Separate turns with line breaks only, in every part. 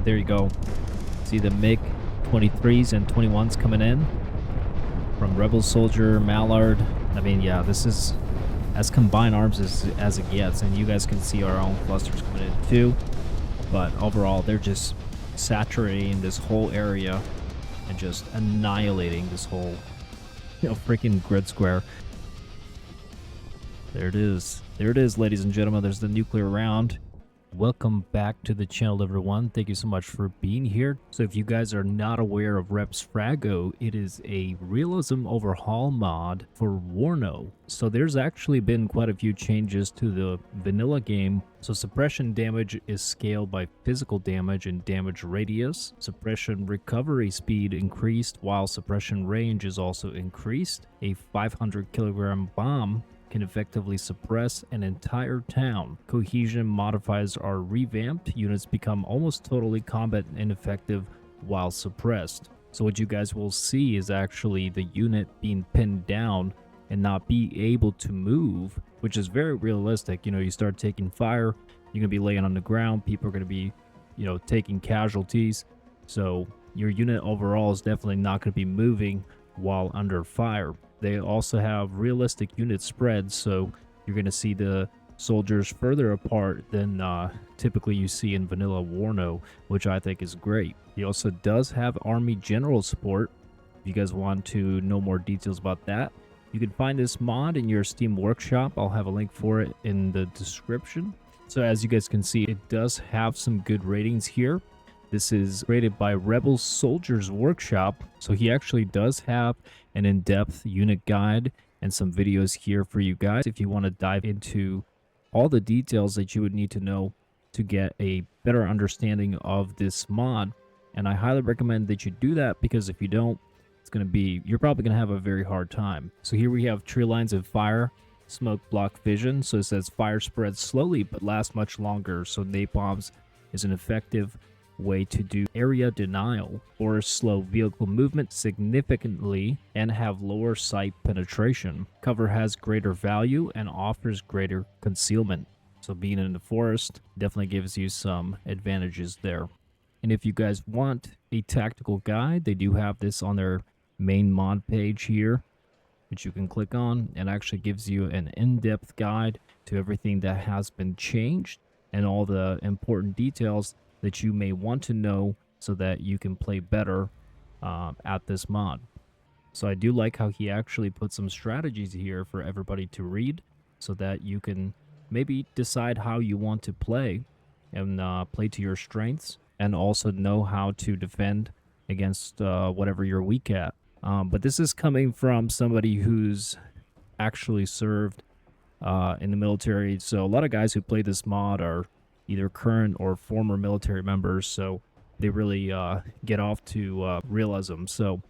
there you go. See the MiG 23s and 21s coming in from Rebel Soldier, Mallard. I mean, yeah, this is as combined arms as it gets, and you guys can see our own clusters coming in too. But overall, they're just saturating this whole area and just annihilating this whole, freaking grid square. There it is. There it is, ladies and gentlemen. There's the nuclear round. Welcome back to the channel, everyone. Thank you so much for being here. So if you guys are not aware of RebsFRAGO, it is a realism overhaul mod for Warno. So there's actually been quite a few changes to the vanilla game. So suppression damage is scaled by physical damage and damage radius. Suppression recovery speed increased, while suppression range is also increased. A 500 kilogram bomb can effectively suppress an entire town. Cohesion modifiers are revamped. Units become almost totally combat ineffective while suppressed. So what you guys will see is actually the unit being pinned down and not be able to move, which is very realistic. You start taking fire, you're gonna be laying on the ground, people are gonna be, taking casualties. So your unit overall is definitely not gonna be moving while under fire. They also have realistic unit spreads, so you're going to see the soldiers further apart than typically you see in vanilla Warno, which I think is great. He also does have Army General support. If you guys want to know more details about that, you can find this mod in your Steam Workshop. I'll have a link for it in the description. So as you guys can see, it does have some good ratings here. This is rated by Rebel Soldiers Workshop, so he actually does have an in-depth unit guide and some videos here for you guys if you want to dive into all the details that you would need to know to get a better understanding of this mod. And I highly recommend that you do that, because if you don't, you're probably going to have a very hard time. So here we have tree lines of fire, smoke block vision. So it says fire spreads slowly but lasts much longer. So napalms is an effective way to do area denial, or slow vehicle movement significantly and have lower sight penetration. Cover has greater value and offers greater concealment. So being in the forest definitely gives you some advantages there. And if you guys want a tactical guide, they do have this on their main mod page here, which you can click on, and actually gives you an in-depth guide to everything that has been changed and all the important details that you may want to know so that you can play better at this mod. So I do like how he actually put some strategies here for everybody to read, so that you can maybe decide how you want to play and play to your strengths, and also know how to defend against whatever you're weak at. But this is coming from somebody who's actually served in the military. So a lot of guys who play this mod are either current or former military members, so they really get off to realism. So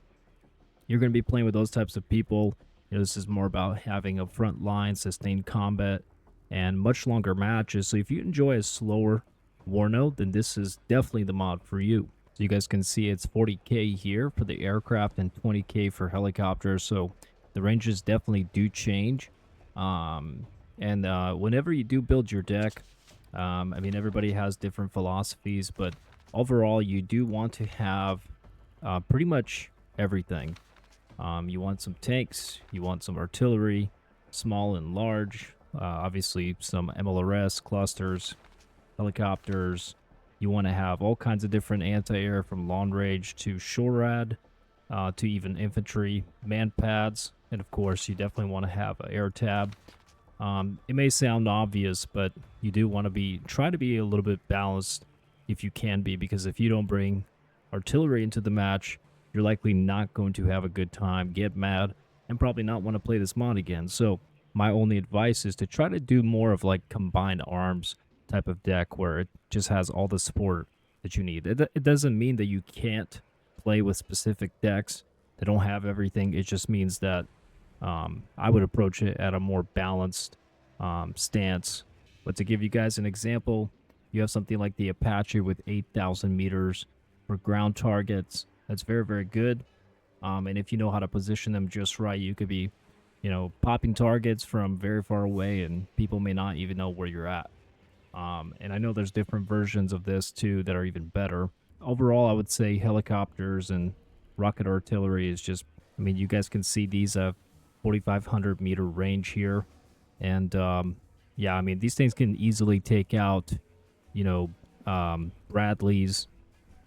you're going to be playing with those types of people. This is more about having a front line, sustained combat, and much longer matches. So if you enjoy a slower Warno, then this is definitely the mod for you. So you guys can see it's 40k here for the aircraft and 20k for helicopters. So the ranges definitely do change. And whenever you do build your deck, I mean, everybody has different philosophies, but overall you do want to have pretty much everything. You want some tanks, you want some artillery, small and large, obviously some MLRS clusters, helicopters. You want to have all kinds of different anti-air, from long range to SHORAD, to even infantry, man pads, and of course you definitely want to have an air tab. It may sound obvious, but you do want to try to be a little bit balanced if you can be, because if you don't bring artillery into the match, you're likely not going to have a good time, get mad, and probably not want to play this mod again. So my only advice is to try to do more of like combined arms type of deck, where it just has all the support that you need. It doesn't mean that you can't play with specific decks that don't have everything. It just means that I would approach it at a more balanced stance. But to give you guys an example, you have something like the Apache with 8,000 meters for ground targets. That's very, very good. And if you know how to position them just right, you could be, popping targets from very far away, and people may not even know where you're at. And I know there's different versions of this too that are even better. overall, I would say helicopters and rocket artillery is just, I mean, you guys can see these 4,500 meter range here. And yeah, I mean, these things can easily take out, you know, Bradleys,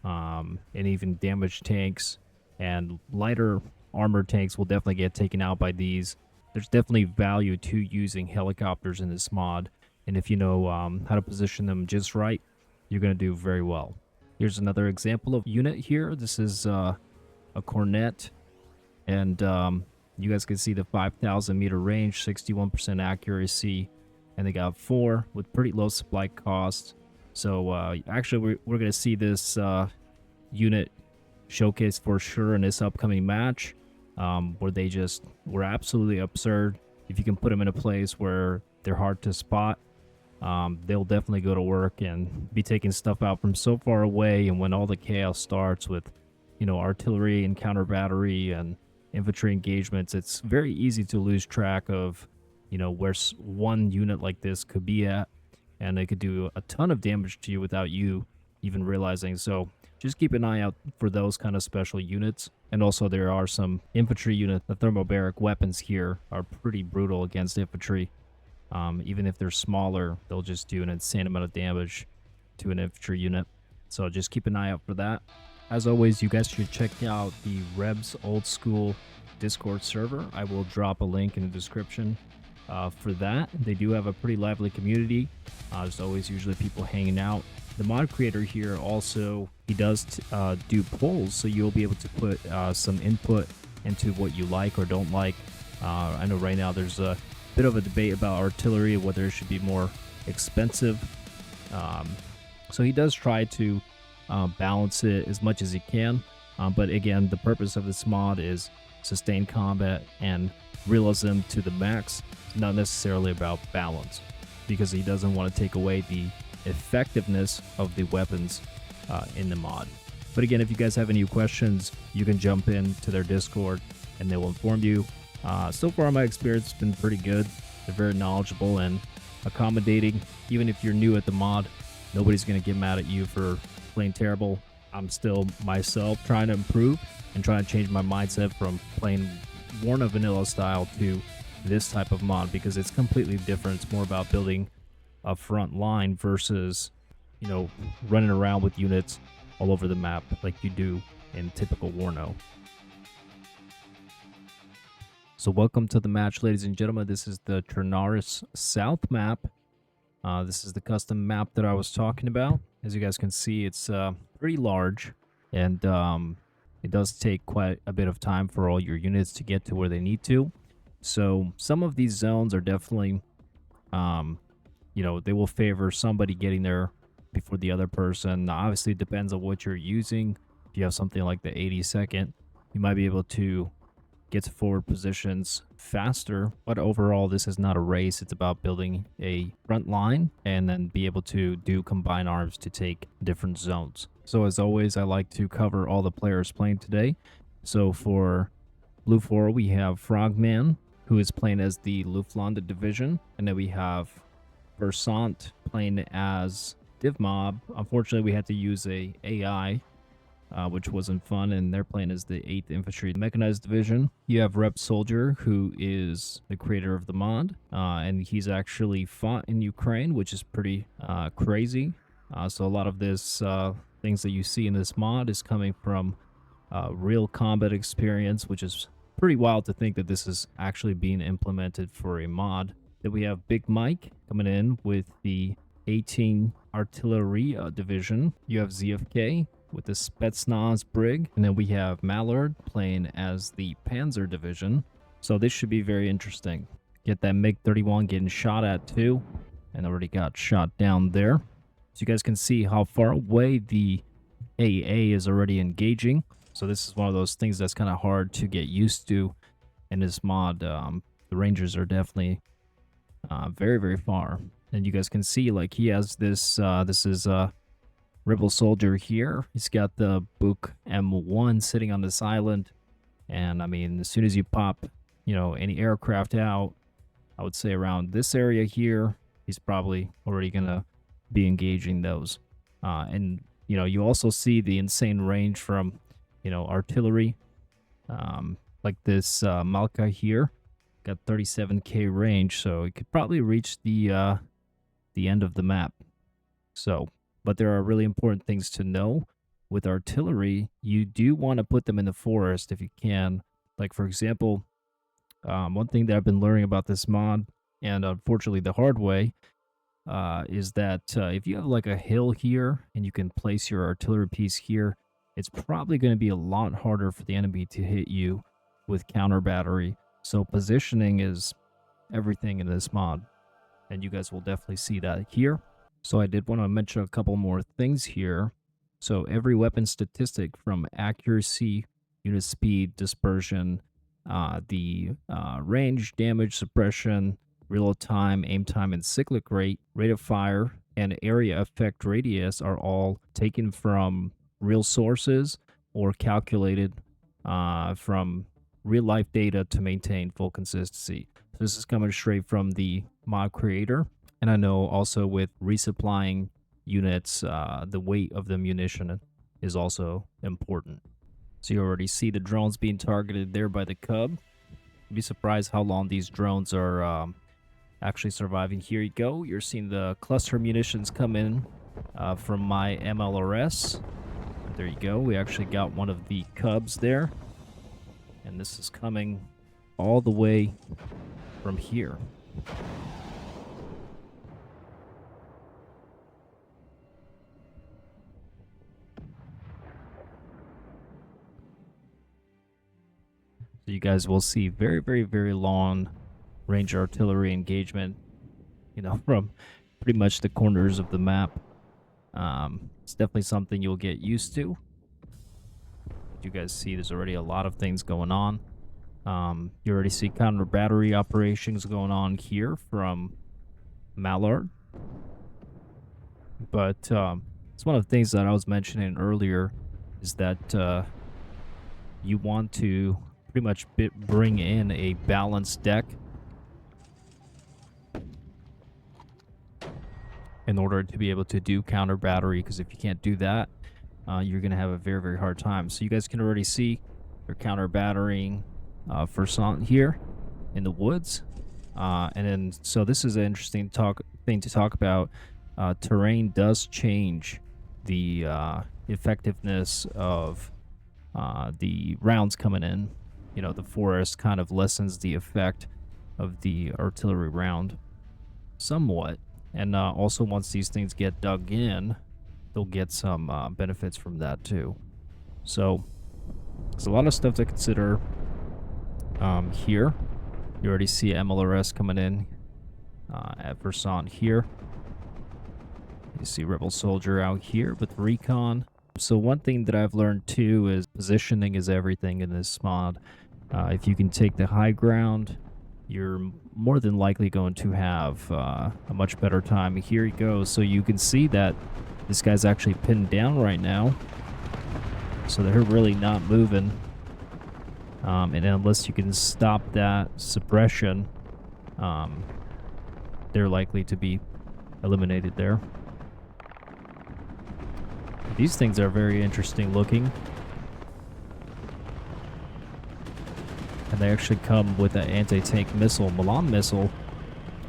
and even damaged tanks, and lighter armored tanks will definitely get taken out by these. There's definitely value to using helicopters in this mod, and if you know how to position them just right, you're going to do very well. Here's another example of unit here. This is a Kornet, and you guys can see the 5,000 meter range, 61% accuracy, and they got 4 with pretty low supply costs. So actually, we're going to see this unit showcase for sure in this upcoming match, where they just were absolutely absurd. If you can put them in a place where they're hard to spot, they'll definitely go to work and be taking stuff out from so far away. And when all the chaos starts with, you know, artillery and counter battery and infantry engagements, it's very easy to lose track of, you know, where one unit like this could be at, and they could do a ton of damage to you without you even realizing. So just keep an eye out for those kind of special units. And also there are some infantry units. The thermobaric weapons here are pretty brutal against infantry. Even if they're smaller, they'll just do an insane amount of damage to an infantry unit. So just keep an eye out for that. As always, you guys should check out the Rebs Old School Discord server. I will drop a link in the description for that. They do have a pretty lively community. There's always usually people hanging out. The mod creator here also, he does do polls, so you'll be able to put some input into what you like or don't like. I know right now there's a bit of a debate about artillery, whether it should be more expensive. So he does try to balance it as much as he can. But again, the purpose of this mod is sustained combat and realism to the max, not necessarily about balance, because he doesn't want to take away the effectiveness of the weapons in the mod. But again, if you guys have any questions, you can jump into their Discord and they will inform you. So far, my experience has been pretty good. They're very knowledgeable and accommodating. Even if you're new at the mod, nobody's going to get mad at you for playing terrible. I'm still myself trying to improve and trying to change my mindset from playing Warno vanilla style to this type of mod, because it's completely different. It's more about building a front line versus, you know, running around with units all over the map like you do in typical Warno. So welcome to the match, ladies and gentlemen. This is the Ternaris South map. This is the custom map that I was talking about. As you guys can see, it's pretty large, and it does take quite a bit of time for all your units to get to where they need to. So some of these zones are definitely, you know, they will favor somebody getting there before the other person. Now, obviously, it depends on what you're using. If you have something like the 82nd, you might be able to get to forward positions faster. But overall, this is not a race. It's about building a front line and then be able to do combined arms to take different zones. So as always, I like to cover all the players playing today. So for Blue 4, we have Frogman, who is playing as the Luftland division. And then we have Versant playing as DivMob. Unfortunately, we had to use a AI, which wasn't fun, and they're playing as the 8th Infantry Mechanized Division. You have Rep Soldier, who is the creator of the mod, and he's actually fought in Ukraine, which is pretty crazy. So a lot of this things that you see in this mod is coming from real combat experience, which is pretty wild to think that this is actually being implemented for a mod. Then we have Big Mike coming in with the 18 Artillery Division. You have ZFK with the Spetsnaz Brig, and then we have Mallard playing as the Panzer Division. So this should be very interesting. Get that MiG-31 getting shot at too, and already got shot down there. So you guys can see how far away the AA is already engaging. So this is one of those things that's kind of hard to get used to in this mod. The Rangers are definitely very, very far. And you guys can see, like, he has this, this is Rebel Soldier here. He's got the Kub-M1 sitting on this island. And, I mean, as soon as you pop, you know, any aircraft out, I would say around this area here, he's probably already going to be engaging those. And you know, you also see the insane range from, you know, artillery, like this Malka here, got 37k range, so it could probably reach the end of the map. So, but there are really important things to know. With artillery, you do want to put them in the forest if you can. Like, for example, one thing that I've been learning about this mod, and unfortunately the hard way, is that if you have like a hill here and you can place your artillery piece here, it's probably going to be a lot harder for the enemy to hit you with counter battery. So positioning is everything in this mod, and you guys will definitely see that here. So I did want to mention a couple more things here. So every weapon statistic from accuracy, unit speed, dispersion, the range, damage, suppression, reload time, aim time, and cyclic rate, rate of fire, and area effect radius are all taken from real sources or calculated from real life data to maintain full consistency. So this is coming straight from the mod creator. And I know also with resupplying units, the weight of the munition is also important. So you already see the drones being targeted there by the Cub. You'd be surprised how long these drones are actually surviving. Here you go. You're seeing the cluster munitions come in from my MLRS. There you go. We actually got one of the Cubs there. And this is coming all the way from here. So you guys will see very, very, very long range artillery engagement, you know, from pretty much the corners of the map. It's definitely something you'll get used to. You guys see there's already a lot of things going on. You already see counter battery operations going on here from Mallard. But it's one of the things that I was mentioning earlier is that you want to pretty much bring in a balanced deck in order to be able to do counter battery, because if you can't do that, you're going to have a very, very hard time. So you guys can already see they're counter battering Forrest here in the woods. And then, so this is an interesting thing to talk about. Terrain does change the effectiveness of the rounds coming in. You know, the forest kind of lessens the effect of the artillery round somewhat. And also, once these things get dug in, they'll get some benefits from that too. So there's a lot of stuff to consider here. You already see MLRS coming in at Forrest here. You see Rebel Soldier out here with Recon. So one thing that I've learned too is positioning is everything in this mod. If you can take the high ground, you're more than likely going to have a much better time. Here you go. So you can see that this guy's actually pinned down right now. So they're really not moving. And unless you can stop that suppression, they're likely to be eliminated there. These things are very interesting looking. And they actually come with an anti-tank missile, Milan missile.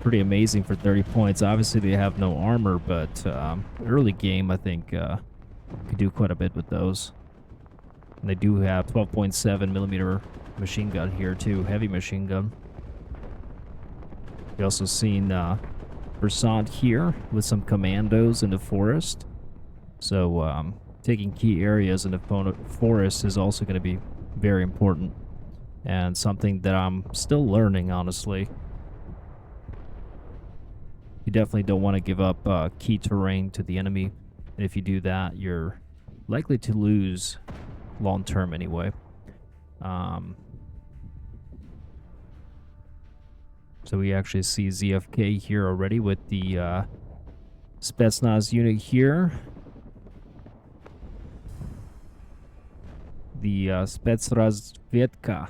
Pretty amazing for 30 points. Obviously, they have no armor, but early game, I think, could do quite a bit with those. And they do have 12.7 millimeter machine gun here, too. Heavy machine gun. We also seen Forrest here with some commandos in the forest. So taking key areas in the forest is also going to be very important. And something that I'm still learning, honestly. You definitely don't want to give up key terrain to the enemy. And if you do that, you're likely to lose long term anyway. So we actually see ZFK here already with the Spetsnaz unit here. The Spetsrazvedka.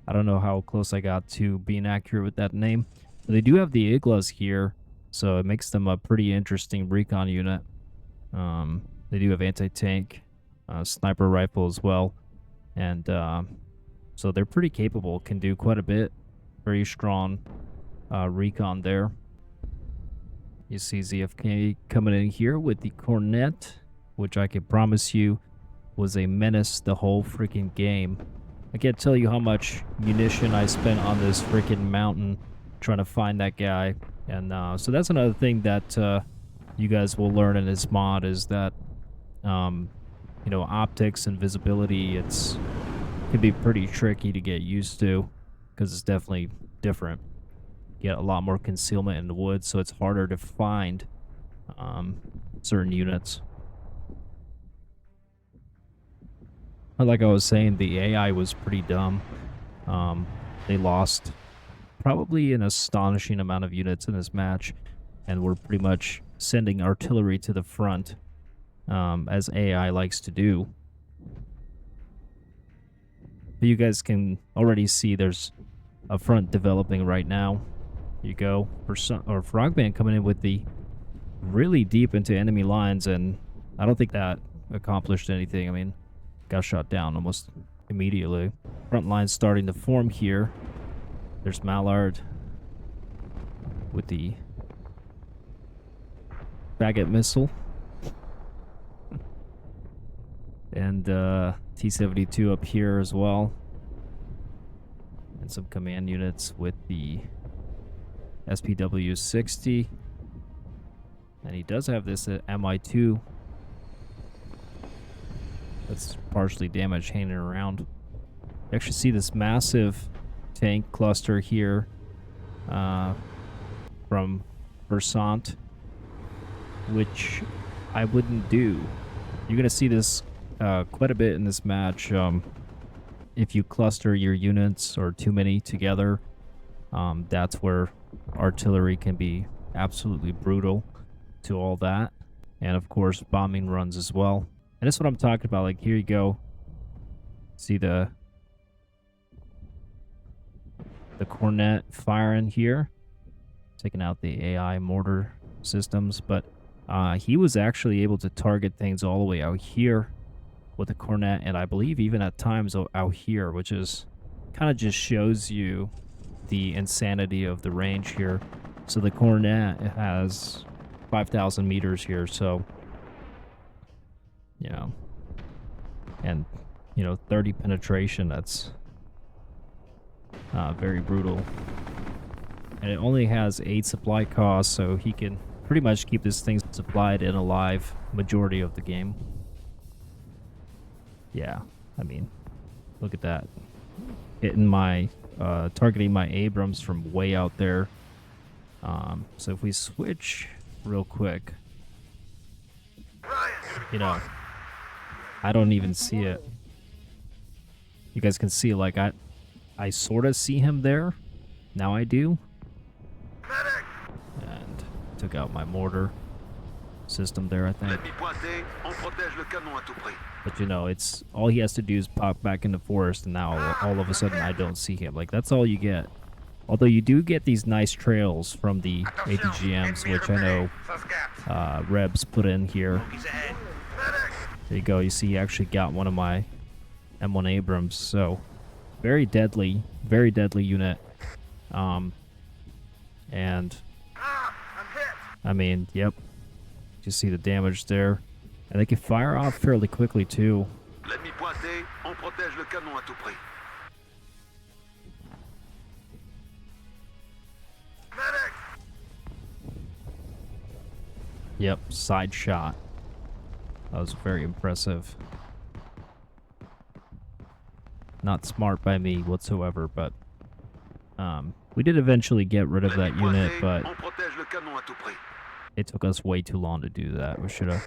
I don't know how close I got to being accurate with that name. But they do have the Iglas here, so it makes them a pretty interesting recon unit. They do have anti-tank, sniper rifle as well, and so they're pretty capable. Can do quite a bit. Very strong recon there. You see ZFK coming in here with the Kornet, which I can promise you was a menace the whole freaking game. I can't tell you how much munition I spent on this freaking mountain trying to find that guy. And so that's another thing that you guys will learn in this mod is that, you know, optics and visibility, can be pretty tricky to get used to because it's definitely different. You get a lot more concealment in the woods, so it's harder to find certain units. But like I was saying, the AI was pretty dumb. They lost probably an astonishing amount of units in this match, and we're pretty much sending artillery to the front, as AI likes to do. But you guys can already see there's a front developing right now. Here you go. Frogman coming in with the really deep into enemy lines, and I don't think that accomplished anything. I mean, got shot down almost immediately. Front line starting to form here. There's Mallard with the faggot missile. And T-72 up here as well. And some command units with the SPW-60. And he does have this MI2 that's partially damaged hanging around. You actually see this massive tank cluster here from Versant, which I wouldn't do. You're going to see this quite a bit in this match. If you cluster your units or too many together, that's where artillery can be absolutely brutal to all that. And of course, bombing runs as well. And that's what I'm talking about. Like, here you go. See the Kornet firing here, taking out the AI mortar systems. But he was actually able to target things all the way out here with the Kornet, and I believe even at times out here, which is kind of just shows you the insanity of the range here. So the Kornet has 5,000 meters here, so you know, and you know, 30 penetration, that's very brutal. And it only has 8 supply costs, so he can pretty much keep this thing supplied and alive majority of the game. Yeah, I mean, look at that. Hitting my, targeting my Abrams from way out there. So if we switch real quick, you know, I don't even see it. You guys can see, like, I sort of see him there. Now I do. And took out my mortar system there, I think. But you know, it's all he has to do is pop back into Forrest, and now all of a sudden I don't see him. Like, that's all you get. Although you do get these nice trails from the ATGMs, which I know Rebs put in here. There you go. You see, he actually got one of my M1 Abrams. So very deadly unit. And I mean, yep. You see the damage there. And they can fire off fairly quickly too. Yep, side shot. That was very impressive. Not smart by me whatsoever, but we did eventually get rid of that unit, but it took us way too long to do that. We should have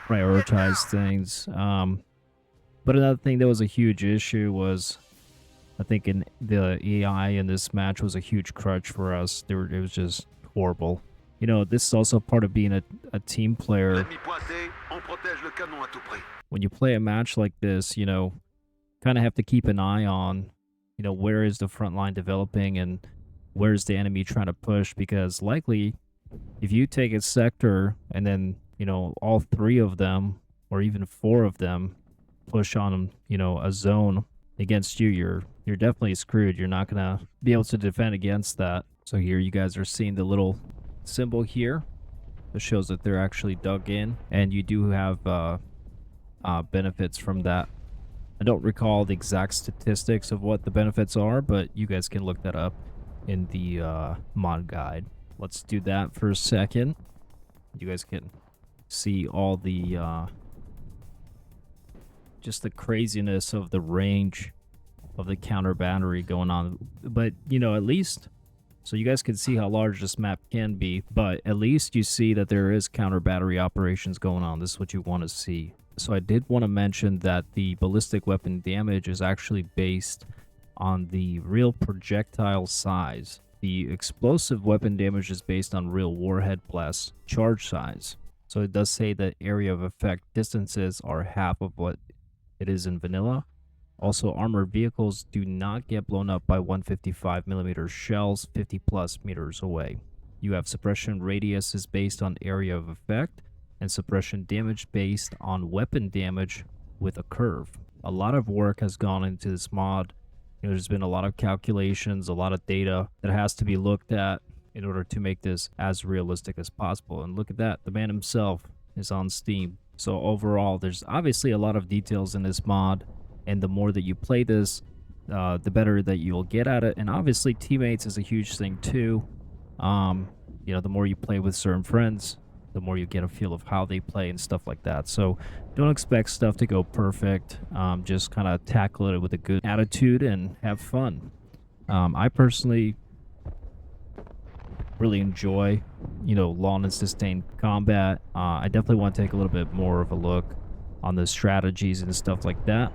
prioritized things. But another thing that was a huge issue was, I think, in the AI in this match was a huge crutch for us. It was just horrible. You know, this is also part of being a team player. When you play a match like this, you know, kind of have to keep an eye on, you know, where is the front line developing and where's the enemy trying to push, because likely if you take a sector and then you know, all three of them or even four of them push on, you know, a zone against you, you're definitely screwed. You're not gonna be able to defend against that. So here you guys are seeing the little symbol here that shows that they're actually dug in, and you do have benefits from that. I don't recall the exact statistics of what the benefits are, but you guys can look that up in the mod guide. Let's do that for a second. You guys can see all the just the craziness of the range of the counter battery going on. But, you know, at least, so you guys can see how large this map can be, but at least you see that there is counter battery operations going on. This is what you want to see. So I did want to mention that the ballistic weapon damage is actually based on the real projectile size. The explosive weapon damage is based on real warhead blast charge size. So it does say that area of effect distances are half of what it is in vanilla. Also, armored vehicles do not get blown up by 155mm shells 50 plus meters away. You have suppression radius is based on area of effect, and suppression damage based on weapon damage with a curve. A lot of work has gone into this mod. You know, there's been a lot of calculations, a lot of data that has to be looked at in order to make this as realistic as possible. And look at that, the man himself is on Steam. So overall, there's obviously a lot of details in this mod, and the more that you play this, the better that you'll get at it. And obviously teammates is a huge thing too. You know, the more you play with certain friends, the more you get a feel of how they play and stuff like that. So don't expect stuff to go perfect. Just kind of tackle it with a good attitude and have fun. I personally really enjoy, you know, long and sustained combat. I definitely want to take a little bit more of a look on the strategies and stuff like that.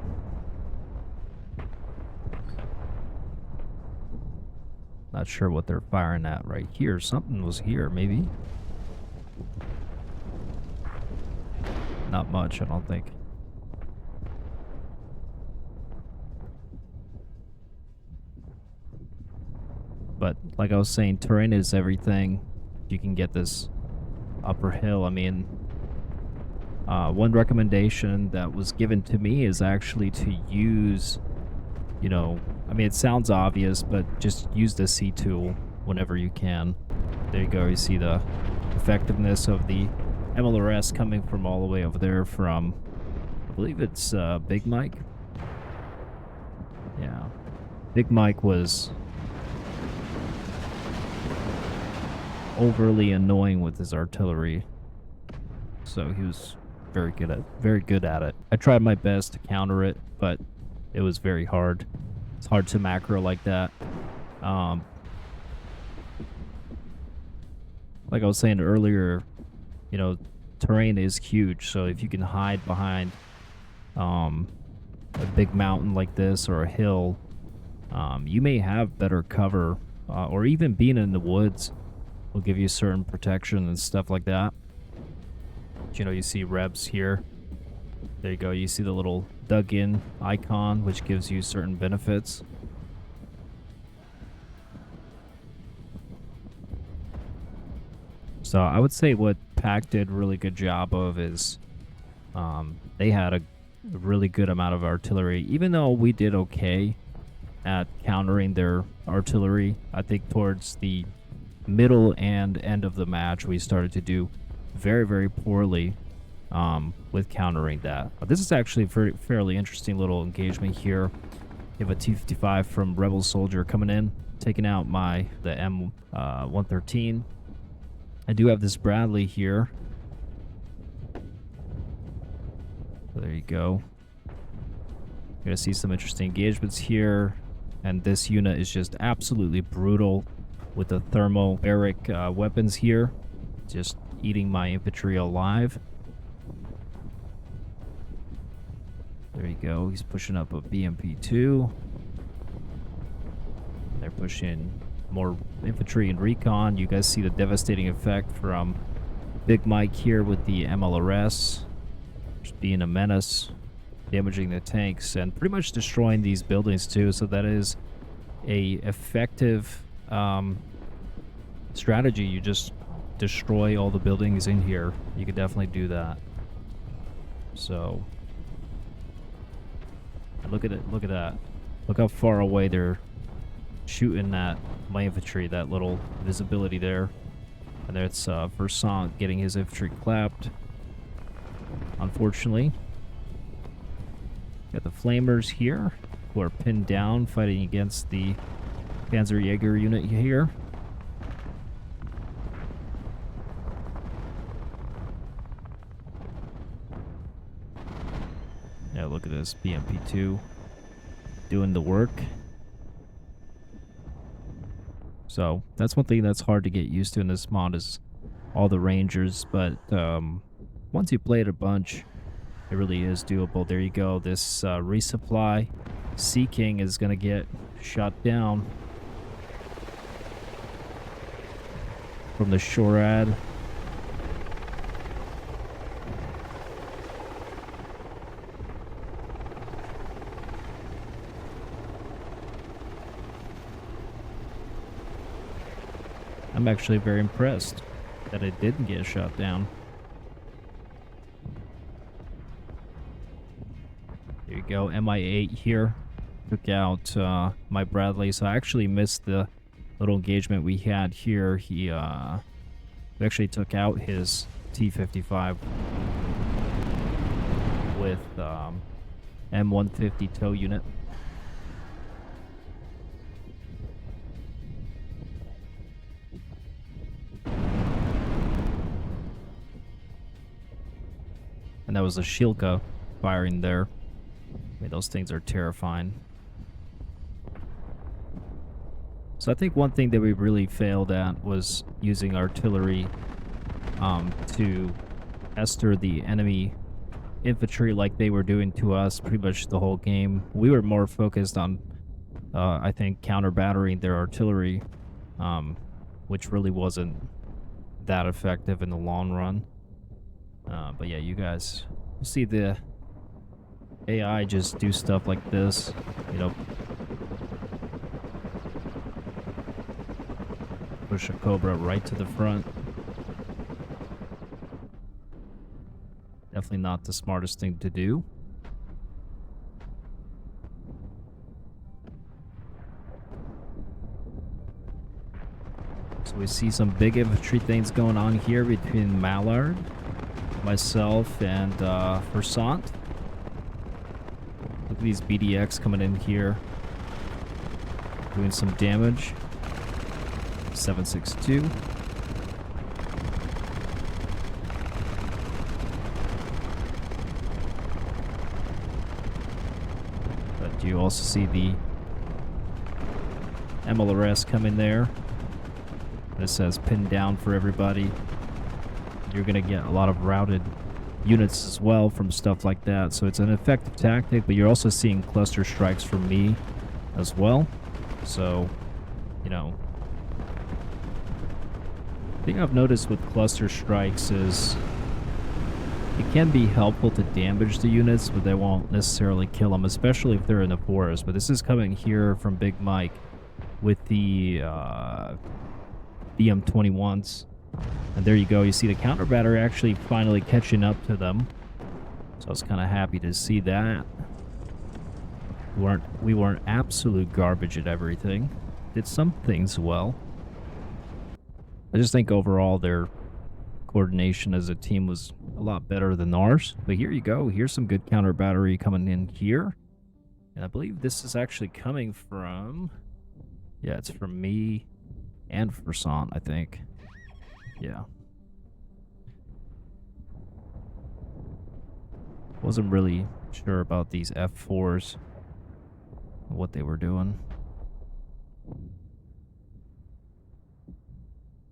Not sure what they're firing at right here. Something was here, maybe. Not much, I don't think. But like I was saying, terrain is everything. You can get this upper hill. I mean, one recommendation that was given to me is actually to use, you know, I mean, it sounds obvious, but just use the C tool whenever you can. There you go. You see the effectiveness of the MLRS coming from all the way over there from, I believe it's Big Mike. Yeah. Big Mike was overly annoying with his artillery, so he was very good at it. I tried my best to counter it, but it was very hard. It's hard to macro like that. Like I was saying earlier, you know, terrain is huge, so if you can hide behind a big mountain like this or a hill, you may have better cover, or even being in the woods will give you certain protection and stuff like that. You know, you see Rebs here. There you go. You see the little dug in icon, which gives you certain benefits. So I would say what PACT did a really good job of is they had a really good amount of artillery. Even though we did okay at countering their artillery, I think towards the middle and end of the match, we started to do very, very poorly with countering that. But this is actually a fairly interesting little engagement here. You have a T-55 from Rebel Soldier coming in, taking out the M113. I do have this Bradley here. So there you go. You're gonna see some interesting engagements here, and this unit is just absolutely brutal with the thermobaric weapons here, just eating my infantry alive. There you go. He's pushing up a BMP-2. They're pushing more infantry and recon. You guys see the devastating effect from Big Mike here with the MLRS, just being a menace, damaging the tanks, and pretty much destroying these buildings too. So that is a effective strategy. You just destroy all the buildings in here, you could definitely do that. So look at it, look at that. Look how far away they're shooting at my infantry, that little visibility there. And that's Forrest getting his infantry clapped. Unfortunately. Got the flamers here, who are pinned down, fighting against the Panzerjäger unit here. Yeah, look at this BMP2 doing the work. So that's one thing that's hard to get used to in this mod is all the Rangers, but once you play it a bunch, it really is doable. There you go. This resupply Sea King is going to get shot down from the SHORAD. I'm actually very impressed that it didn't get shot down. There you go, MI8 here. Took out my Bradley, so I actually missed the little engagement we had here. He actually took out his T-55 with M150 tow unit. And that was a Shilka firing there. I mean, those things are terrifying. So I think one thing that we really failed at was using artillery to pester the enemy infantry like they were doing to us pretty much the whole game. We were more focused on, I think, counter-battering their artillery, which really wasn't that effective in the long run. But yeah, you guys see the AI just do stuff like this, you know, push a Cobra right to the front. Definitely not the smartest thing to do. So we see some big infantry things going on here between Mallard, myself, and Forrest. Look at these BDX coming in here, doing some damage. 762. But you also see the MLRS come in there. It says pinned down for everybody. You're going to get a lot of routed units as well from stuff like that. So it's an effective tactic, but you're also seeing cluster strikes from me as well. So, you know, the thing I've noticed with cluster strikes is it can be helpful to damage the units, but they won't necessarily kill them, especially if they're in the forest. But this is coming here from Big Mike with the BM-21s. And there you go. You see the counter battery actually finally catching up to them. So I was kind of happy to see that. We weren't absolute garbage at everything. Did some things well. I just think overall their coordination as a team was a lot better than ours. But here you go. Here's some good counter battery coming in here. And I believe this is actually coming from... Yeah, it's from me and Forrest, I think. Yeah. Wasn't really sure about these F4s, what they were doing.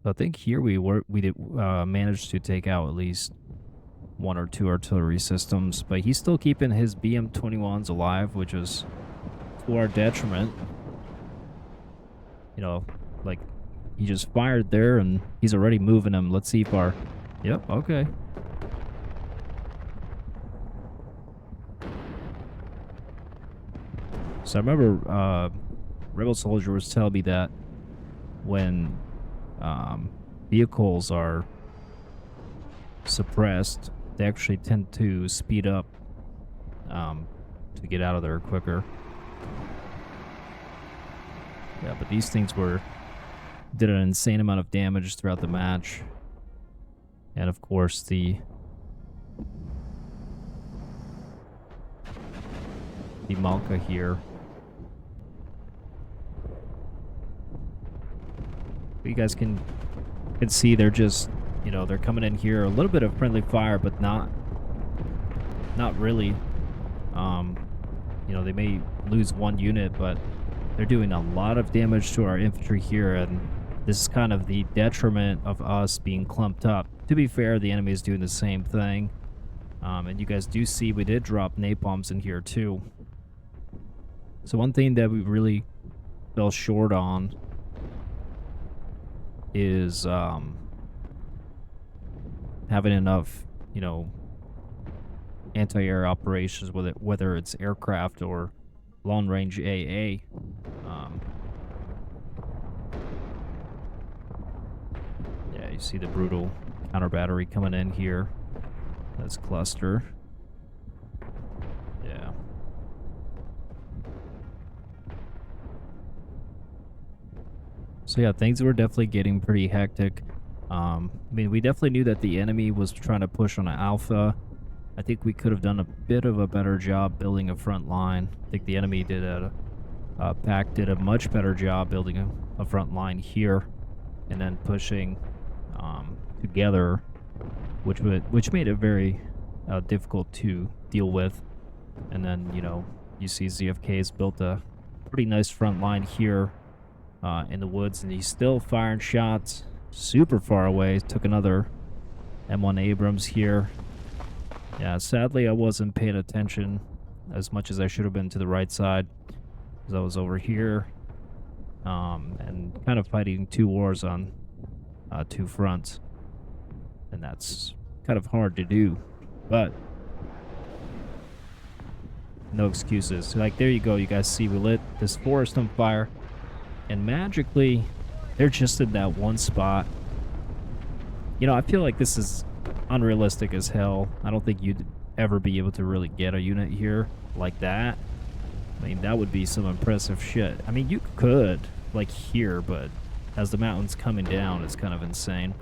So I think here we did manage to take out at least 1 or 2 artillery systems, but he's still keeping his BM-21s alive, which is to our detriment. You know, like, he just fired there, and he's already moving them. Let's see if our... Yep, okay. So I remember Rebel Soldier was telling me that when vehicles are suppressed, they actually tend to speed up to get out of there quicker. Yeah, but these things did an insane amount of damage throughout the match. And of course the Malka here. But you guys can see they're just, you know, they're coming in here, a little bit of friendly fire, but not really. You know, they may lose one unit, but they're doing a lot of damage to our infantry here, and this is kind of the detriment of us being clumped up. To be fair, the enemy is doing the same thing. And you guys do see we did drop napalms in here too. So one thing that we really fell short on is having enough, you know, anti-air operations, whether it's aircraft or long-range AA. Yeah, you see the brutal counter battery coming in here. That's cluster. Yeah. So yeah, things were definitely getting pretty hectic. I mean, we definitely knew that the enemy was trying to push on an alpha. I think we could have done a bit of a better job building a front line. I think the enemy did PACT did a much better job building a front line here, and then pushing together, which made it very difficult to deal with. And then, you know, you see ZFK's built a pretty nice front line here in the woods, and he's still firing shots super far away. Took another M1 Abrams here. Yeah, sadly I wasn't paying attention as much as I should have been to the right side, because I was over here and kind of fighting two wars on two fronts, and that's kind of hard to do, but no excuses. Like, there you go, you guys see we lit this forest on fire, and magically they're just in that one spot. You know, I feel like this is unrealistic as hell. I don't think you'd ever be able to really get a unit here like that. I mean, that would be some impressive shit. I mean, you could, like here, but as the mountain's coming down, it's kind of insane.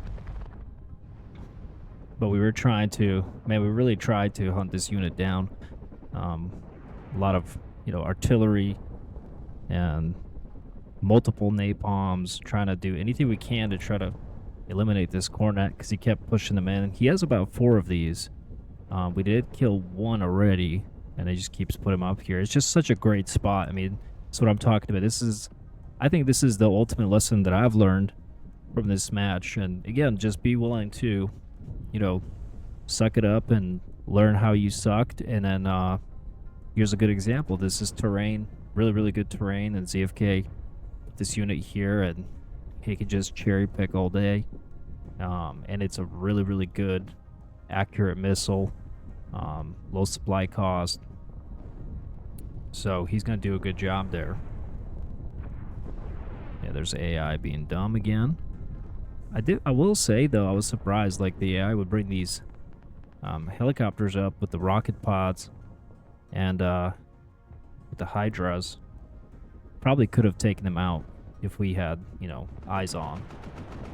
But we were trying to, man, we really tried to hunt this unit down. A lot of, you know, artillery and multiple napalms, trying to do anything we can to try to eliminate this Kornet, because he kept pushing them in. He has about 4 of these. We did kill one already, and he just keeps putting them up here. It's just such a great spot. I mean, that's what I'm talking about. I think this is the ultimate lesson that I've learned from this match. And again, just be willing to, you know, suck it up and learn how you sucked. And then here's a good example. This is terrain, really, really good terrain, and ZFK put this unit here, and he can just cherry pick all day. And it's a really, really good, accurate missile, low supply cost. So he's going to do a good job there. Yeah, there's AI being dumb again. I will say, though, I was surprised, like, the AI would bring these helicopters up with the rocket pods and with the Hydras. Probably could have taken them out if we had, you know, eyes on.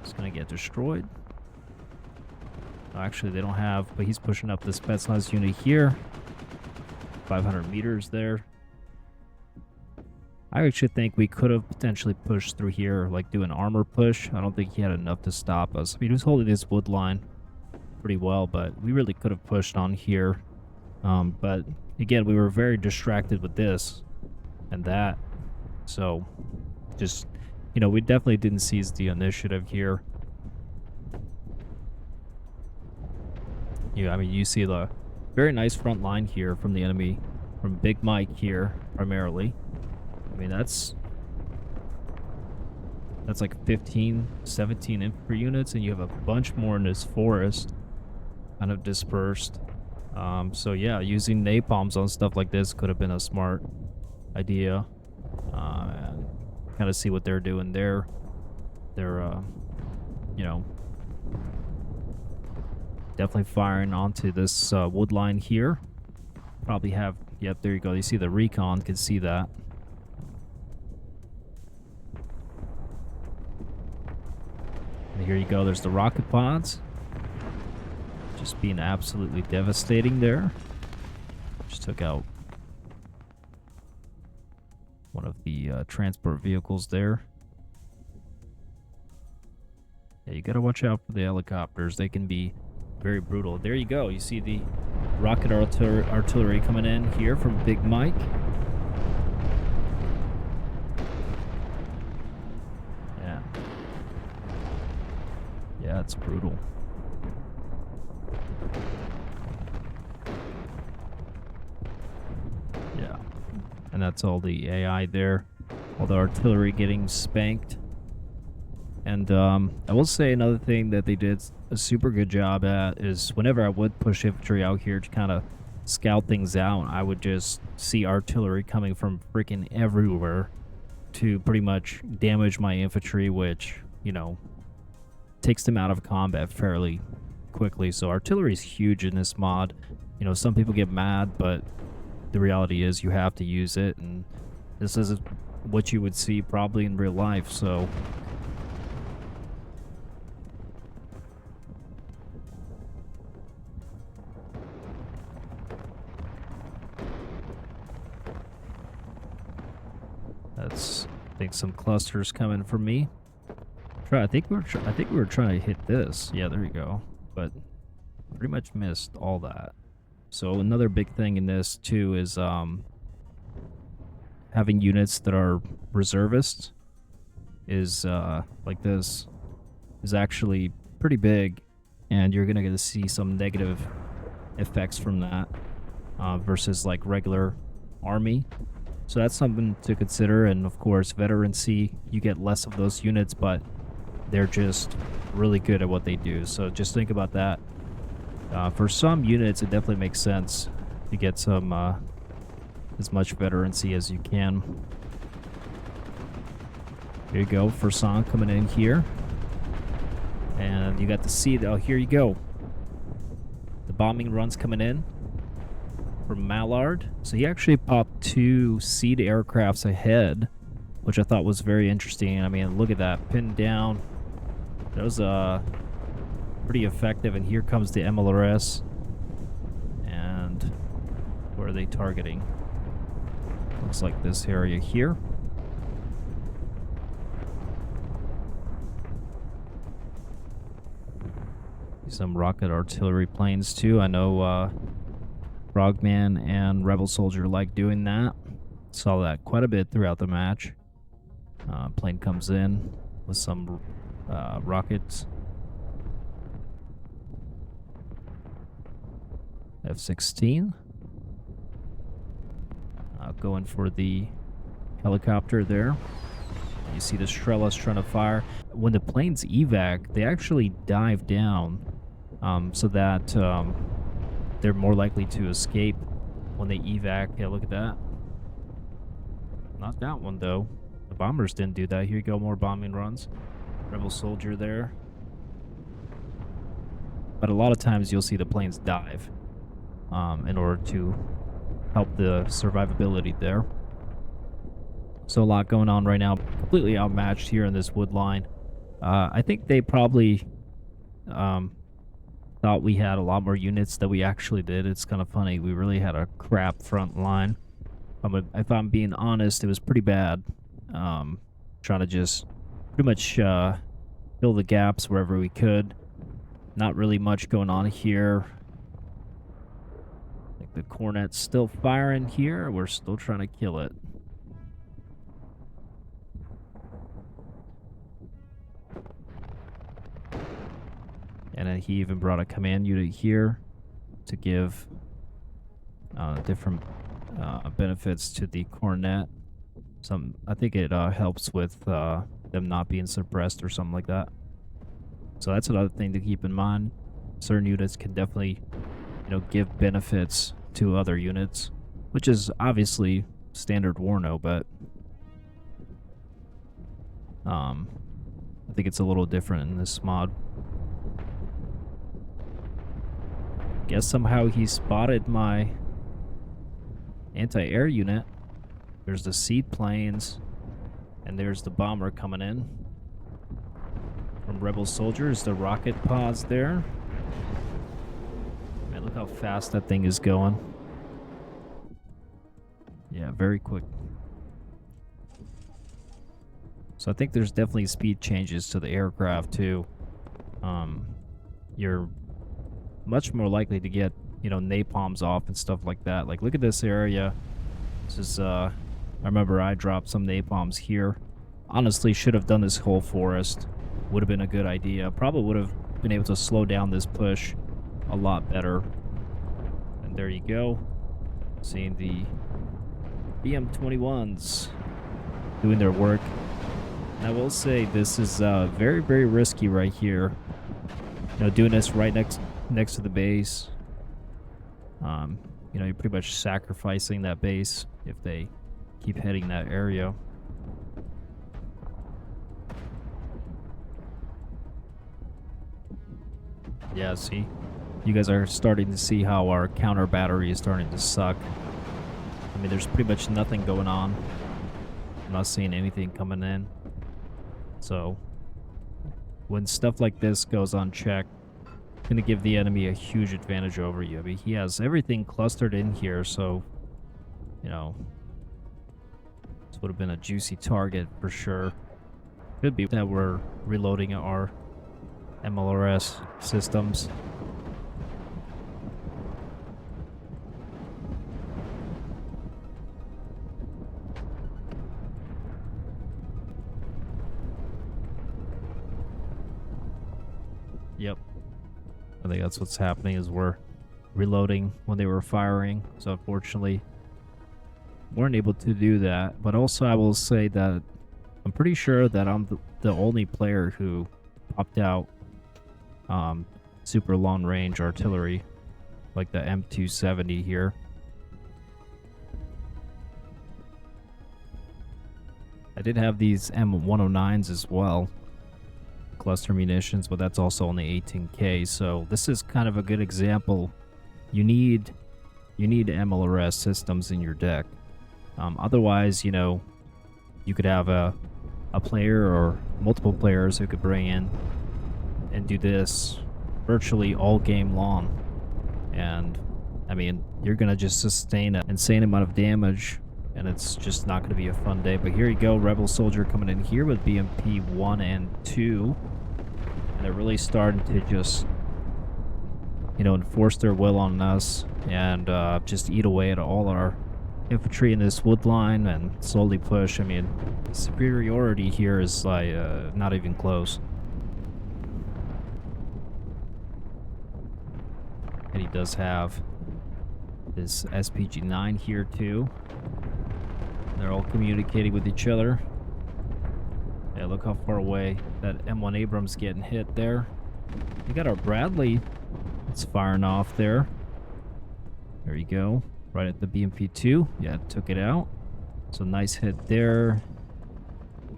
It's gonna get destroyed. Actually, they don't have, but he's pushing up the Spetsnaz unit here. 500 meters there. I actually think we could have potentially pushed through here, like do an armor push. I don't think he had enough to stop us. I mean, he was holding this wood line pretty well, but we really could have pushed on here. But again, we were very distracted with this and that. So just, you know, we definitely didn't seize the initiative here. Yeah, I mean, you see the very nice front line here from the enemy, from Big Mike here, primarily. I mean, that's like 15, 17 infantry units, and you have a bunch more in this forest, kind of dispersed. So yeah, using napalms on stuff like this could have been a smart idea. Kind of see what they're doing there. They're, you know, Definitely firing onto this wood line here. Probably have, yep, there you go. You see the Recon, can see that. And here you go, there's the rocket pods. Just being absolutely devastating there. Just took out one of the transport vehicles there. Yeah, you gotta watch out for the helicopters. They can be very brutal. There you go. You see the rocket artillery coming in here from Big Mike. Yeah. Yeah, it's brutal. Yeah. And that's all the AI there. All the artillery getting spanked. And I will say another thing that they did a super good job at is whenever I would push infantry out here to kind of scout things out, I would just see artillery coming from freaking everywhere to pretty much damage my infantry, which, you know, takes them out of combat fairly quickly. So artillery is huge in this mod. You know, some people get mad, but the reality is you have to use it, and this is what you would see probably in real life, so... That's, I think, some clusters coming from me. I think we were trying to hit this. Yeah, there you go. But pretty much missed all that. So another big thing in this too is having units that are reservists is like this is actually pretty big, and you're gonna get to see some negative effects from that versus like regular army. So that's something to consider. And of course, veterancy, you get less of those units, but they're just really good at what they do. So just think about that. For some units, it definitely makes sense to get some as much veterancy as you can. There you go, Forrest coming in here. And you got to see, oh, here you go. The bombing runs coming in from Mallard. So he actually popped 2 seed aircrafts ahead, which I thought was very interesting. I mean, look at that, pinned down. That was pretty effective. And here comes the MLRS. And where are they targeting? Looks like this area here. Some rocket artillery planes too. I know Frogman and Rebel Soldier like doing that. Saw that quite a bit throughout the match. Plane comes in with some rockets. F-16. Going for the helicopter there. You see the Strela's trying to fire. When the planes evac, they actually dive down so that they're more likely to escape when they evac. Yeah, look at that. Not that one, though. The bombers didn't do that. Here you go, more bombing runs. Rebel Soldier there. But a lot of times you'll see the planes dive in order to help the survivability there. So a lot going on right now. Completely outmatched here in this wood line. I think they probably thought we had a lot more units than we actually did. It's kind of funny. We really had a crap front line. If I'm being honest, it was pretty bad. Trying to just pretty much fill the gaps wherever we could. Not really much going on here. I think the Kornet's still firing here. We're still trying to kill it. And then he even brought a command unit here to give different benefits to the Kornet. I think it helps with them not being suppressed or something like that. So that's another thing to keep in mind. Certain units can definitely, give benefits to other units, which is obviously standard Warno, but I think it's a little different in this mod. Guess somehow he spotted my anti-air unit. There's the seaplanes, and there's the bomber coming in from Rebel soldiers. The rocket pods there. Man, look how fast that thing is going. Yeah, very quick. So I think there's definitely speed changes to the aircraft too. You're much more likely to get, napalms off and stuff like that. Like, look at this area. This is, I remember I dropped some napalms here. Honestly, should have done this whole forest. Would have been a good idea. Probably would have been able to slow down this push a lot better. And there you go. Seeing the BM-21s doing their work. And I will say this is very, very risky right here. Doing this right next to the base. You're pretty much sacrificing that base if they keep heading that area. Yeah, see? You guys are starting to see how our counter battery is starting to suck. I mean, there's pretty much nothing going on. I'm not seeing anything coming in. So, when stuff like this goes unchecked, it's going to give the enemy a huge advantage over you. I mean, he has everything clustered in here, so, this would have been a juicy target for sure. Could be that we're reloading our MLRS systems. Yep. I think that's what's happening, is we're reloading when they were firing. So unfortunately, weren't able to do that. But also I will say that I'm pretty sure that I'm the only player who popped out super long range artillery like the M270 here. I did have these M109s as well, cluster munitions, but that's also only 18K. So this is kind of a good example. You need MLRS systems in your deck. Otherwise, you could have a player or multiple players who could bring in and do this virtually all game long. And I mean, you're gonna just sustain an insane amount of damage, and it's just not gonna be a fun day. But here you go, Rebel Soldier coming in here with BMP 1 and 2. And they're really starting to just, enforce their will on us and just eat away at all our infantry in this wood line and slowly push. I mean, superiority here is like not even close. And he does have this SPG-9 here too. They're all communicating with each other. Yeah, look how far away that M1 Abrams getting hit there. We got our Bradley. It's firing off there. There you go. Right at the BMP-2. Yeah, took it out. So nice hit there.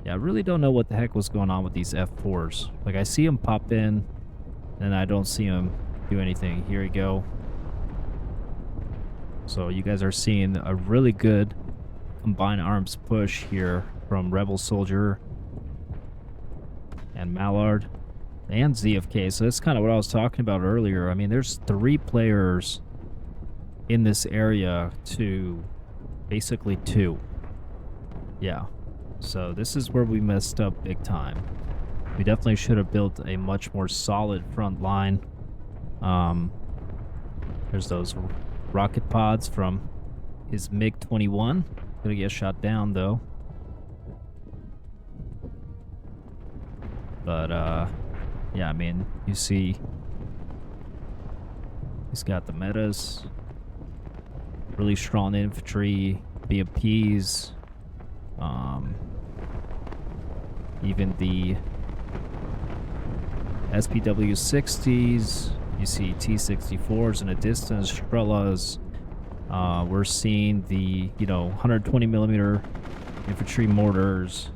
Yeah, I really don't know what the heck was going on with these F4s. Like, I see them pop in, and I don't see them do anything. Here we go. So you guys are seeing a really good combined arms push here from Rebel Soldier and Mallard and ZFK. So that's kind of what I was talking about earlier. I mean, there's 3 players in this area to basically 2. Yeah. So this is where we messed up big time. We definitely should have built a much more solid front line. There's those rocket pods from his MiG-21. Gonna get shot down though. But yeah, I mean, you see he's got the metas, really strong infantry, BMPs, even the SPW-60s. You see T-64s in a distance, Strellas. We're seeing the 120 millimeter infantry mortars.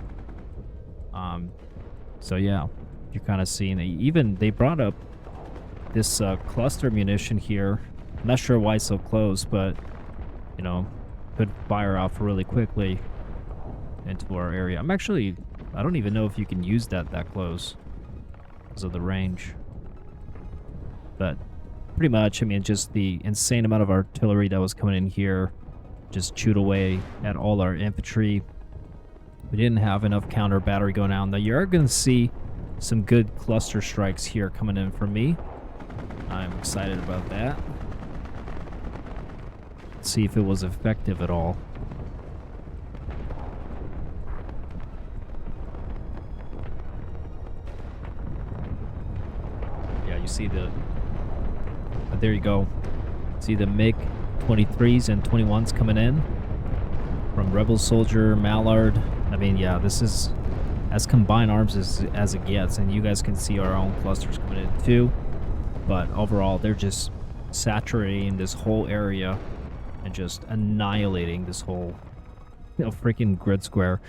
So yeah, you're kind of seeing even they brought up this cluster munition here. I'm not sure why it's so close, but you know, could fire off really quickly into our area. I don't even know if you can use that close because of the range. But pretty much, I mean, just the insane amount of artillery that was coming in here just chewed away at all our infantry. We didn't have enough counter battery going out. Now you are going to see some good cluster strikes here coming in from me. I'm excited about that. Let's see if it was effective at all. Yeah, you see the... there you go. See the MiG-23s and 21s coming in from Rebel Soldier, Mallard. I mean, yeah, this is as combined arms as it gets, and you guys can see our own clusters coming in too. But overall, they're just saturating this whole area and just annihilating this whole, freaking grid square.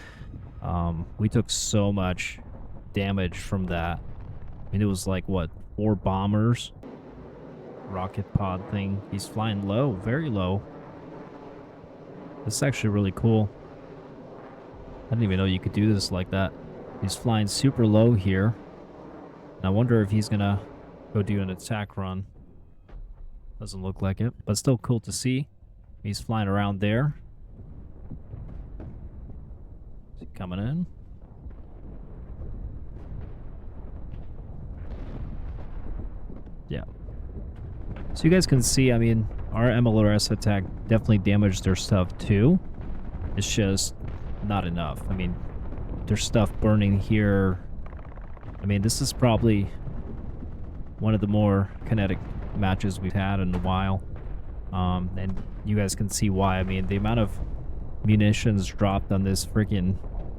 We took so much damage from that. I mean, it was like, what, 4 bombers? Rocket pod thing. He's flying low, very low. This is actually really cool. I didn't even know you could do this like that. He's flying super low here. And I wonder if he's gonna go do an attack run. Doesn't look like it, but still cool to see. He's flying around there. Is he coming in? Yeah. So you guys can see, I mean, our MLRS attack definitely damaged their stuff too. It's just not enough. I mean, there's stuff burning here. I mean, this is probably one of the more kinetic matches we've had in a while. And you guys can see why. I mean, the amount of munitions dropped on this freaking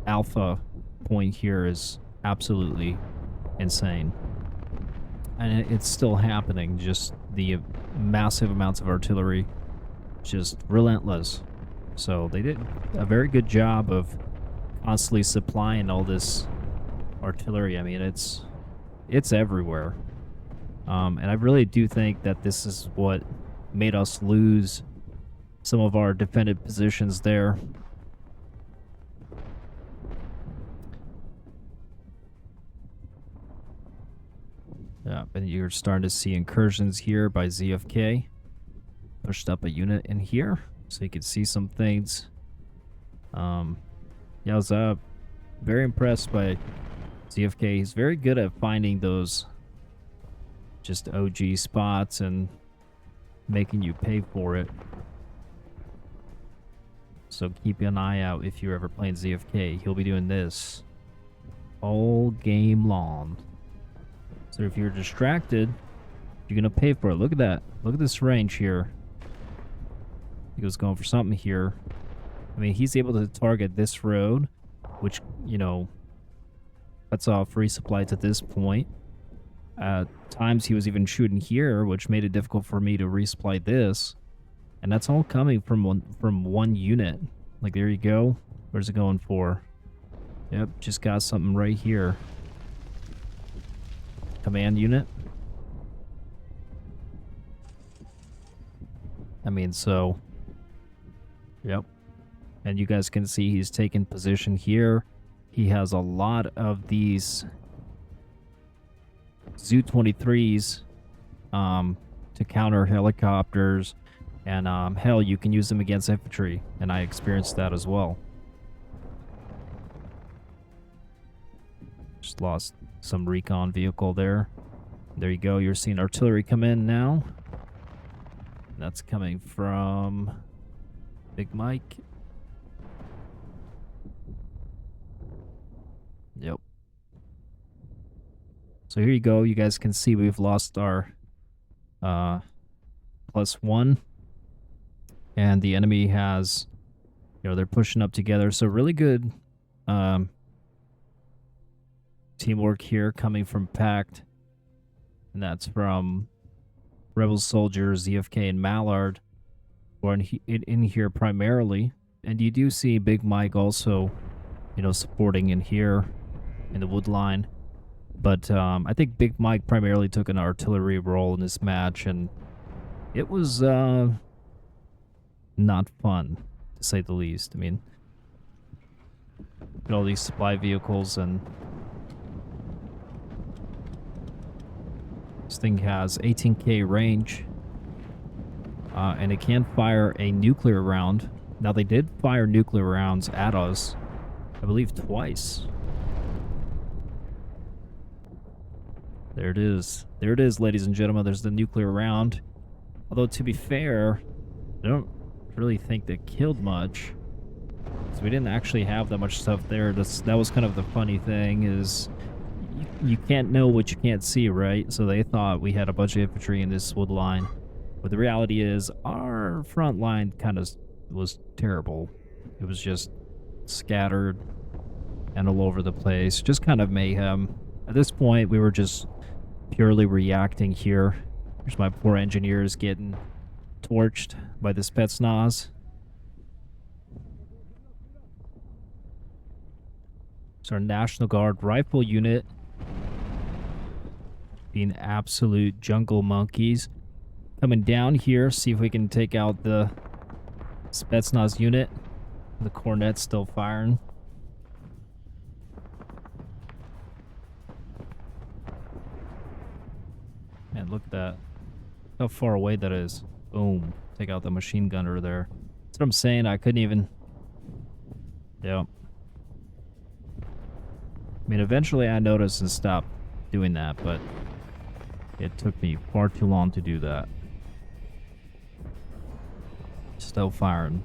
alpha point here is absolutely insane. And it's still happening. Just the massive amounts of artillery, just relentless. So they did a very good job of constantly supplying all this artillery. I mean, it's everywhere. And I really do think that this is what made us lose some of our defended positions there. Yeah, and you're starting to see incursions here by ZFK. Pushed up a unit in here so you can see some things. Yeah, I was very impressed by ZFK. He's very good at finding those just OG spots and making you pay for it. So keep an eye out if you're ever playing ZFK. He'll be doing this all game long. So if you're distracted, you're going to pay for it. Look at that. Look at this range here. He was going for something here. I mean, he's able to target this road, which, cuts off resupply to this point. At times he was even shooting here, which made it difficult for me to resupply this. And that's all coming from one unit. Like, there you go. Where's it going for? Yep, just got something right here. Command unit. I mean, so... Yep. And you guys can see he's taking position here. He has a lot of these Zu-23s to counter helicopters. And hell, you can use them against infantry. And I experienced that as well. Just lost some Recon vehicle there. There you go. You're seeing artillery come in now. That's coming from Big Mike. Yep. So here you go. You guys can see we've lost our +1. And the enemy has, they're pushing up together. So really good teamwork here coming from PACT. And that's from Rebel Soldier, ZFK, and Mallard. Or in here primarily. And you do see Big Mike also, supporting in here in the wood line. But I think Big Mike primarily took an artillery role in this match, and it was not fun, to say the least. I mean, all these supply vehicles, and this thing has 18k range, and it can fire a nuclear round. Now, they did fire nuclear rounds at us, I believe twice. There it is. There it is, ladies and gentlemen. There's the nuclear round. Although, to be fair, I don't really think they killed much. So we didn't actually have that much stuff there. That was kind of the funny thing, is you can't know what you can't see, right? So they thought we had a bunch of infantry in this wood line. But the reality is, our front line kind of was terrible. It was just scattered and all over the place. Just kind of mayhem. At this point, we were just purely reacting here. Here's my poor engineers getting torched by the Spetsnaz. It's our National Guard rifle unit being absolute jungle monkeys. Coming down here, see if we can take out the Spetsnaz unit. The Kornet's still firing. Man, look at that. How far away that is. Boom. Take out the machine gunner there. That's what I'm saying. I couldn't even... Yep. I mean, eventually I noticed and stopped doing that, but it took me far too long to do that. Still firing.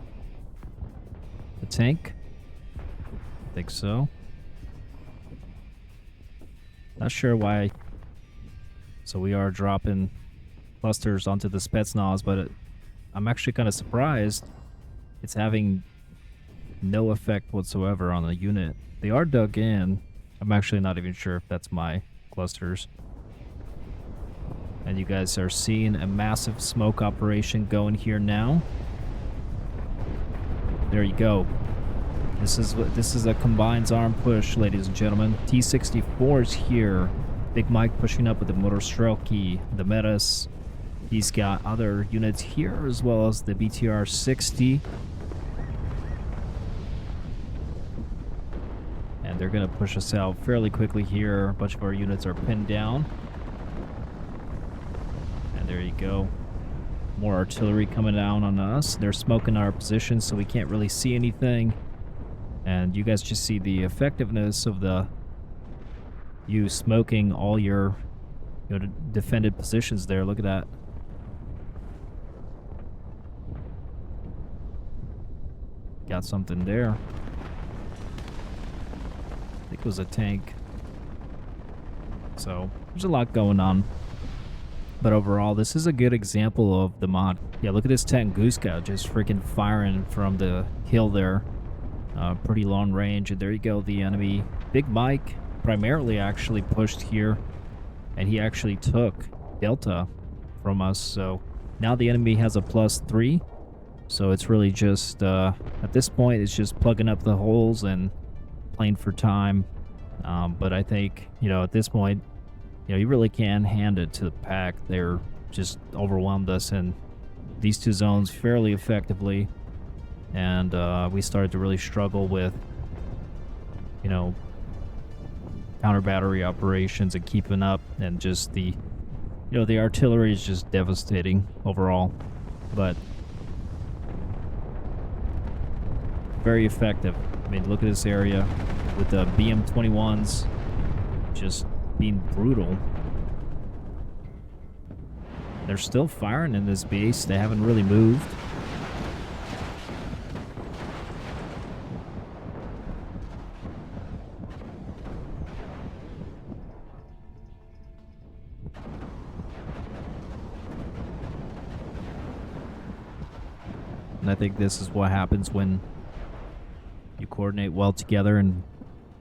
The tank? I think so. Not sure why. So we are dropping clusters onto the Spetsnaz, but I'm actually kind of surprised it's having no effect whatsoever on the unit. They are dug in. I'm actually not even sure if that's my clusters. And you guys are seeing a massive smoke operation going here now. There you go. This is a combined arm push, ladies and gentlemen. T-64 is here. Big Mike pushing up with the Motorstrelki, the Metas. He's got other units here, as well as the BTR-60. And they're going to push us out fairly quickly here. A bunch of our units are pinned down. And there you go. More artillery coming down on us. They're smoking our position, so we can't really see anything. And you guys just see the effectiveness of you smoking all your defended positions there. Look at that. Got something there. I think it was a tank. So there's a lot going on. But overall, this is a good example of the mod. Yeah, look at this Tunguska just freaking firing from the hill there. Pretty long range. And there you go, the enemy. Big Mike primarily actually pushed here, and he actually took Delta from us. So now the enemy has a +3. So it's really just, at this point, it's just plugging up the holes and playing for time. But I think, at this point, you really can hand it to the PACT. They're just overwhelmed us in these two zones fairly effectively. And we started to really struggle with, counter battery operations and keeping up, and just the artillery is just devastating overall. But very effective. I mean, look at this area with the BM-21s just being brutal. They're still firing in this base. They haven't really moved. And I think this is what happens when you coordinate well together and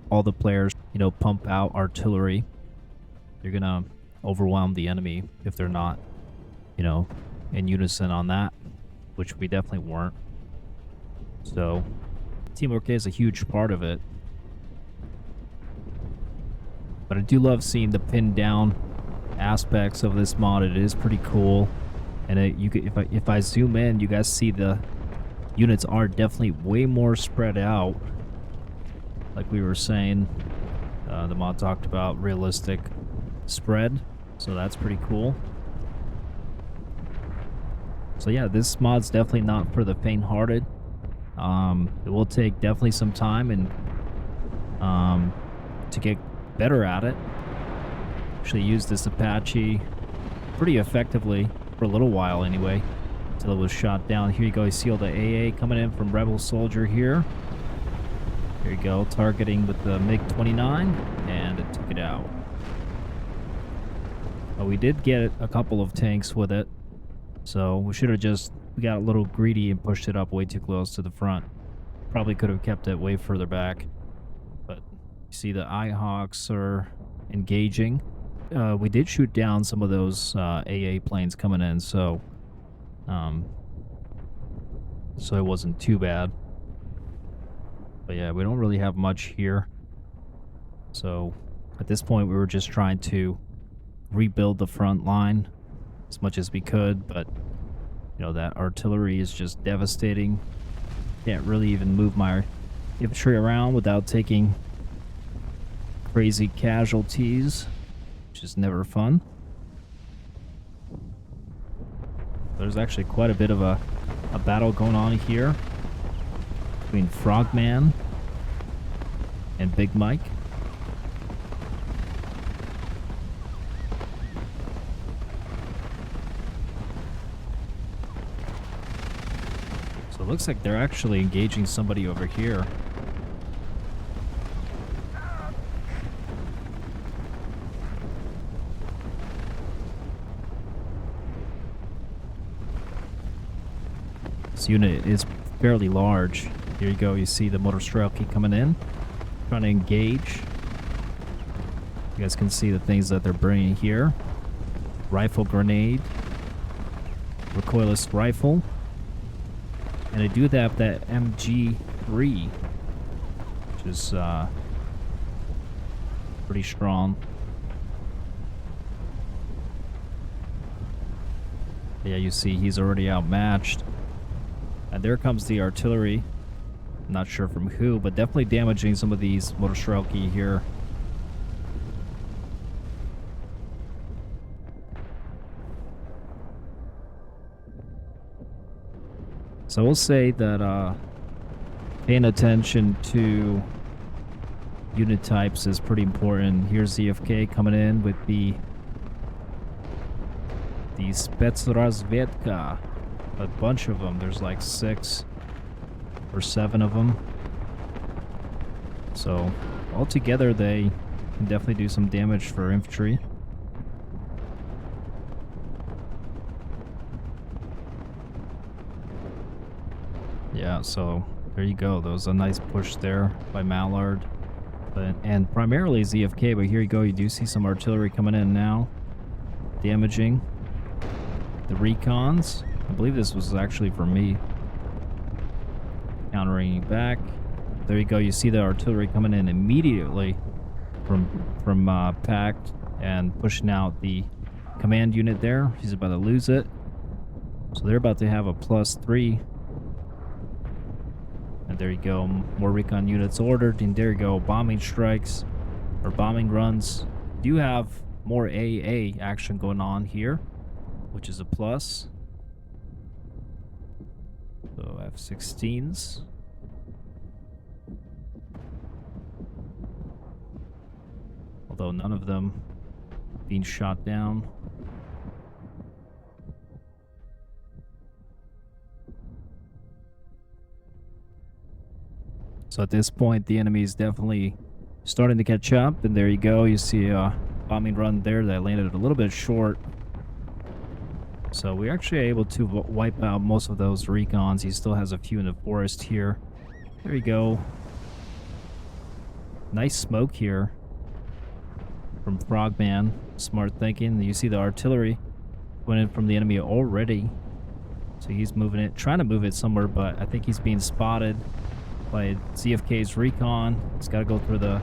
all the players, pump out artillery. You're going to overwhelm the enemy if they're not, in unison on that, which we definitely weren't. So teamwork is a huge part of it. But I do love seeing the pinned down aspects of this mod. It is pretty cool. And if I zoom in, you guys see the units are definitely way more spread out. Like we were saying, the mod talked about realistic spread, so that's pretty cool. So yeah, this mod's definitely not for the faint-hearted. It will take definitely some time and to get better at it. Actually used this Apache pretty effectively for a little while anyway, until it was shot down. Here you go, you see all the AA coming in from Rebel Soldier here. There you go, targeting with the MiG-29, and it took it out. But we did get a couple of tanks with it, so we should have we got a little greedy and pushed it up way too close to the front. Probably could have kept it way further back. But you see the IHawks are engaging. We did shoot down some of those AA planes coming in, so it wasn't too bad. But yeah, we don't really have much here. So at this point, we were just trying to rebuild the front line as much as we could, but you know, that artillery is just devastating. Can't really even move my infantry around without taking crazy casualties, which is never fun. There's actually quite a bit of a battle going on here between Frogman and Big Mike. So it looks like they're actually engaging somebody over here. This unit is fairly large. Here you go, you see the motor Strelky coming in, trying to engage. You guys can see the things that they're bringing here. Rifle grenade, recoilless rifle, and they do have that MG3, which is pretty strong. Yeah, you see he's already outmatched. And there comes the artillery. Not sure from who, but definitely damaging some of these motor Strelky here. So we'll say that paying attention to unit types is pretty important. Here's ZFK coming in with the Spetsrazvedka. A bunch of them. There's like 6 or 7 of them. So altogether they can definitely do some damage for infantry. Yeah, so there you go. That was a nice push there by Mallard. And primarily ZFK, but here you go. You do see some artillery coming in now, damaging the Recons. I believe this was actually for me. Countering back. There you go. You see the artillery coming in immediately from PACT and pushing out the command unit there. He's about to lose it. So they're about to have a +3. And there you go. More Recon units ordered. And there you go. Bombing strikes or bombing runs. Do have more AA action going on here, which is a plus. So F-16s. Although none of them being shot down. So at this point, the enemy is definitely starting to catch up. And there you go. You see a bombing run there that landed a little bit short. So we're actually able to wipe out most of those Recons. He still has a few in the forest here. There you go. Nice smoke here from Frogman. Smart thinking. You see the artillery went in from the enemy already. So he's moving it, trying to move it somewhere, but I think he's being spotted by ZFK's Recon. He's got to go through the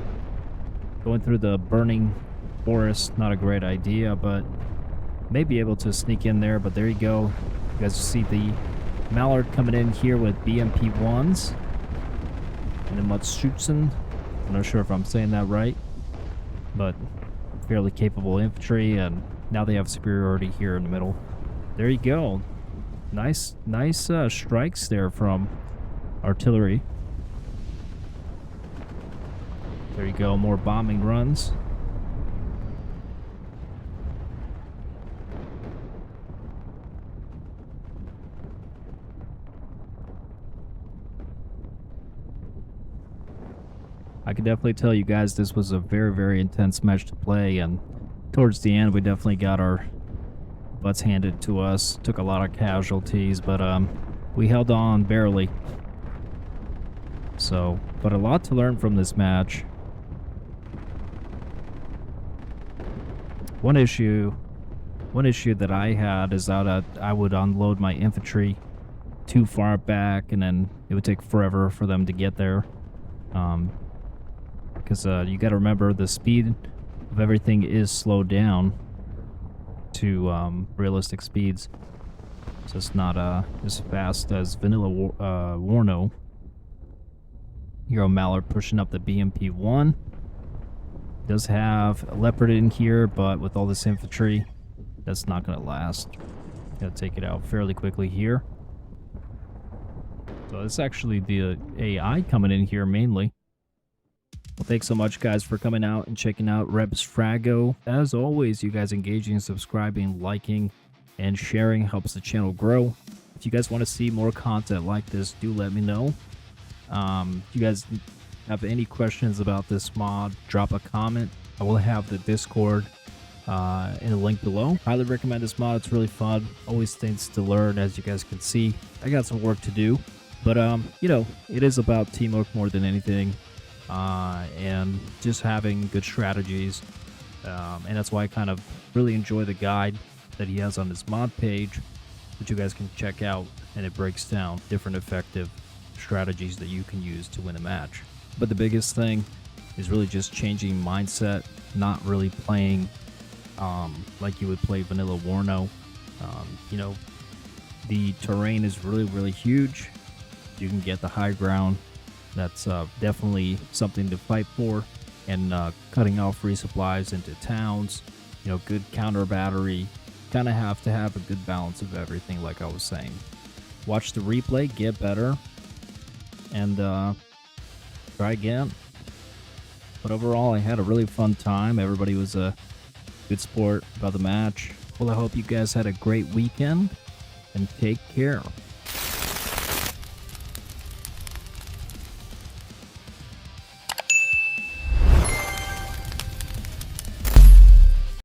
Going through the burning forest, not a great idea, but may be able to sneak in there. But there you go. You guys see the Mallard coming in here with BMP1s. And the Matsutzen. I'm not sure if I'm saying that right, but fairly capable infantry, and now they have superiority here in the middle. There you go. Nice strikes there from artillery. There you go, more bombing runs. I can definitely tell you guys this was a very intense match to play, and towards the end we definitely got our butts handed to us. Took a lot of casualties, but we held on barely. So, but a lot to learn from this match. One issue that I had is that I would unload my infantry too far back, and then it would take forever for them to get there. Because you got to remember the speed of everything is slowed down to realistic speeds, so it's not as fast as vanilla Warno. Hero Mallard pushing up the BMP1. Does have a Leopard in here, but with all this infantry, that's not going to last. Gotta take it out fairly quickly here. So it's actually the AI coming in here mainly. Well, thanks so much, guys, for coming out and checking out RebsFRAGO. As always, you guys engaging, subscribing, liking, and sharing helps the channel grow. If you guys want to see more content like this, do let me know. If you guys have any questions about this mod, drop a comment. I will have the Discord in the link below. Highly recommend this mod. It's really fun. Always things to learn, as you guys can see. I got some work to do, but you know, it is about teamwork more than anything. And just having good strategies, and that's why I kind of really enjoy the guide that he has on his mod page, which you guys can check out, and it breaks down different effective strategies that you can use to win a match. But the biggest thing is really just changing mindset, not really playing like you would play vanilla Warno. You know, the terrain is really huge. You can get the high ground. That's definitely something to fight for, and cutting off resupplies into towns, you know, good counter battery. Kind of have to have a good balance of everything, like I was saying. Watch the replay, get better, and try again. But overall, I had a really fun time. Everybody was a good sport about the match. Well, I hope you guys had a great weekend, and take care.